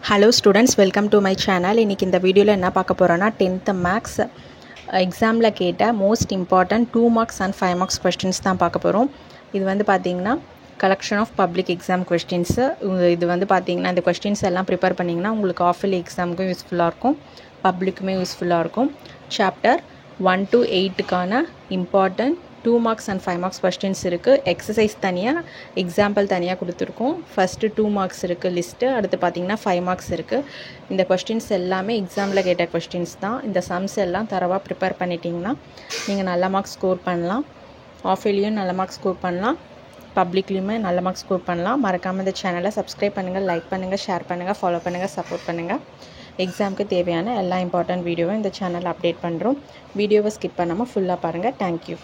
Hello students, welcome to my channel. இன்னைக்கு இந்த வீடியோல என்ன பார்க்க போறோம்னா 10th maths எக்ஸாம்ல கேட்ட most important 2 marks and 5 marks questions தான் பார்க்க போறோம். இது வந்து பாத்தீங்கன்னா collection of public exam questions. இது வந்து பாத்தீங்கன்னா இந்த questions எல்லாம் ப்ரிப்பேர் பண்ணீங்கன்னா உங்களுக்கு ஆஃப் இயர்லி எக்ஸாம்க்கு யூஸ்ஃபுல்லா இருக்கும், பப்ளிக்குமே யூஸ்ஃபுல்லா இருக்கும். சாப்டர் 1 to 8 கான important 2 marks and 5 marks questions இருக்கு. எக்ஸசைஸ் தனியா, எக்ஸாம்பிள் தனியா கொடுத்துருக்கோம். ஃபர்ஸ்ட் 2 marks இருக்கு லிஸ்ட், அடுத்து பாத்தீங்கன்னா 5 marks இருக்கு. இந்த questions எல்லாமே எக்ஸாம்ல கேட்ட questions தான். இந்த சம்ஸ் எல்லாம் தரவா ப்ரிப்பேர் பண்ணிட்டீங்கன்னா நீங்க நல்ல மார்க்ஸ் ஸ்கோர் பண்ணலாம். ஆஃப் இயர்லியும் நல்ல மார்க்ஸ் ஸ்கோர் பண்ணலாம், பப்ளிக்லயுமே நல்ல மார்க்ஸ் ஸ்கோர் பண்ணலாம். மறக்காம இந்த சேனலை சப்ஸ்கிரைப் பண்ணுங்க, லைக் பண்ணுங்க, ஷேர் பண்ணுங்க, ஃபாலோ பண்ணுங்க, சப்போர்ட் பண்ணுங்க. எக்ஸாம்க்கு தேவையான எல்லா இம்பார்ட்டன்ட் வீடியோவும் இந்த சேனல் அப்டேட் பண்ணுறோம். வீடியோவை ஸ்கிப் பண்ணாமல் ஃபுல்லாக பாருங்கள். தேங்க்யூ.